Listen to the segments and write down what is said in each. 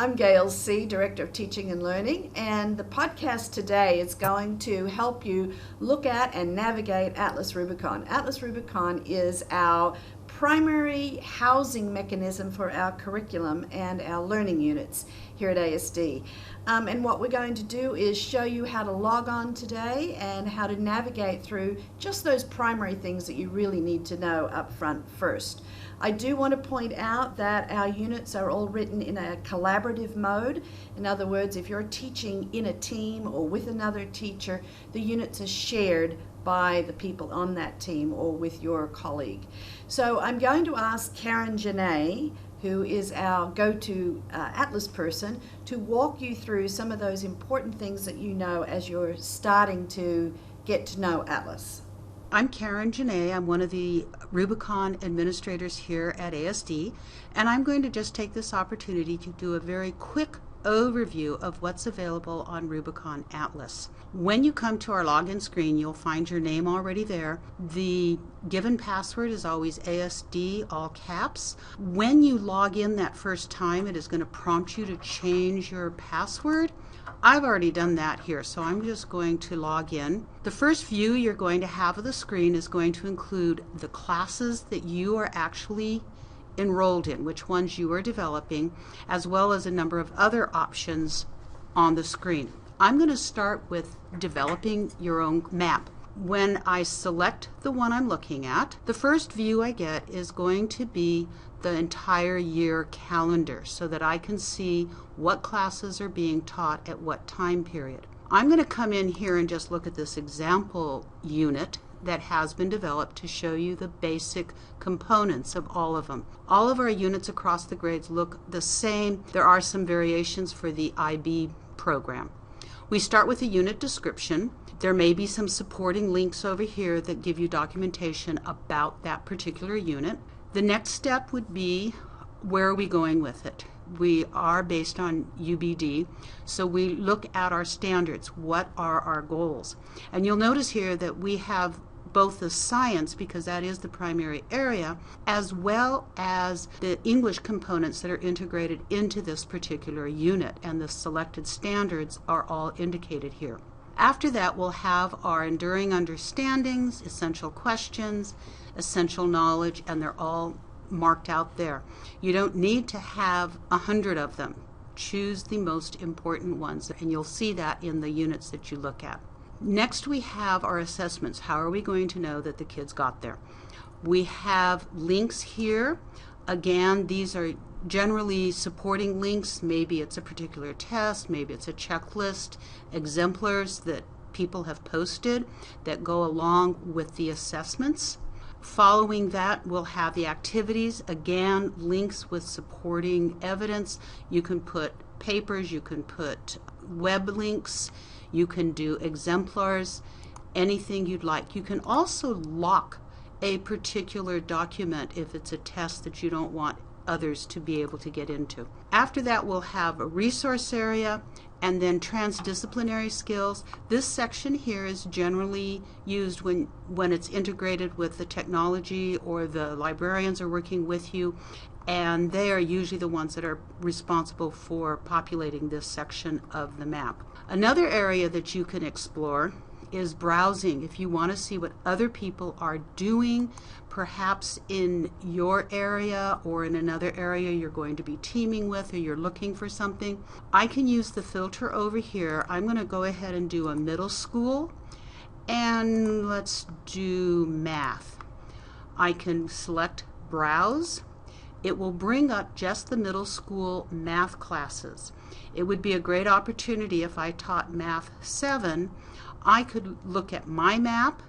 I'm Gail C., Director of Teaching and Learning, and the podcast today is going to help you look at and navigate Atlas Rubicon. Atlas Rubicon is our primary housing mechanism for our curriculum and our learning units here at ASD. And what we're going to do is show you how to log on today and how to navigate through just those primary things that you really need to know up front first. I do want to point out that our units are all written in a collaborative mode. In other words, if you're teaching in a team or with another teacher, the units are shared by the people on that team or with your colleague. So I'm going to ask Karen Janae, who is our go-to Atlas person, to walk you through some of those important things that you know as you're starting to get to know Atlas. I'm Karen Janae. I'm one of the Rubicon administrators here at ASD, and I'm going to just take this opportunity to do a very quick overview of what's available on Rubicon Atlas. When you come to our login screen, you'll find your name already there. The given password is always ASD, all caps. When you log in that first time, it is going to prompt you to change your password. I've already done that here, so I'm just going to log in. The first view you're going to have of the screen is going to include the classes that you are actually enrolled in, which ones you are developing, as well as a number of other options on the screen. I'm going to start with developing your own map. When I select the one I'm looking at, the first view I get is going to be the entire year calendar so that I can see what classes are being taught at what time period. I'm going to come in here and just look at this example unit that has been developed to show you the basic components of all of them. All of our units across the grades look the same. There are some variations for the IB program. We start with a unit description. There may be some supporting links over here that give you documentation about that particular unit. The next step would be, where are we going with it? We are based on UBD, so we look at our standards. What are our goals? And you'll notice here that we have both the science, because that is the primary area, as well as the English components that are integrated into this particular unit, and the selected standards are all indicated here. After that, we'll have our enduring understandings, essential questions, essential knowledge, and they're all marked out there. You don't need to have 100 of them. Choose the most important ones, and you'll see that in the units that you look at. Next, we have our assessments. How are we going to know that the kids got there? We have links here. Again, these are generally supporting links. Maybe it's a particular test, maybe it's a checklist, exemplars that people have posted that go along with the assessments. Following that, we'll have the activities. Again, links with supporting evidence. You can put papers, you can put web links, you can do exemplars, anything you'd like. You can also lock a particular document if it's a test that you don't want others to be able to get into. After that, we'll have a resource area and then transdisciplinary skills. This section here is generally used when it's integrated with the technology or the librarians are working with you, and they are usually the ones that are responsible for populating this section of the map. Another area that you can explore is browsing. If you want to see what other people are doing, perhaps in your area or in another area you're going to be teaming with or you're looking for something, I can use the filter over here. I'm going to go ahead and do a middle school, and let's do math. I can select browse. It will bring up just the middle school math classes. It would be a great opportunity if I taught Math 7. I could look at my map,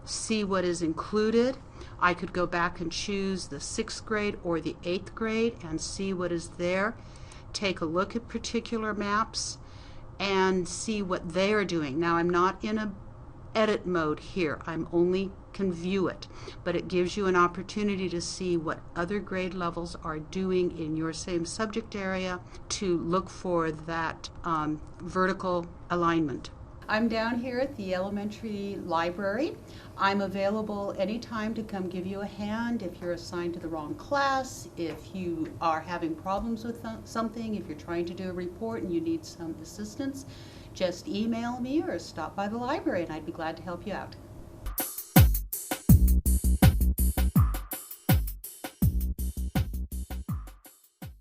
see what is included. I could go back and choose the 6th grade or the 8th grade and see what is there. Take a look at particular maps and see what they are doing. Now, I'm not in a edit mode here. I'm only can view it, but it gives you an opportunity to see what other grade levels are doing in your same subject area to look for that vertical alignment. I'm down here at the elementary library. I'm available anytime to come give you a hand if you're assigned to the wrong class, if you are having problems with something, if you're trying to do a report and you need some assistance. Just email me or stop by the library and I'd be glad to help you out.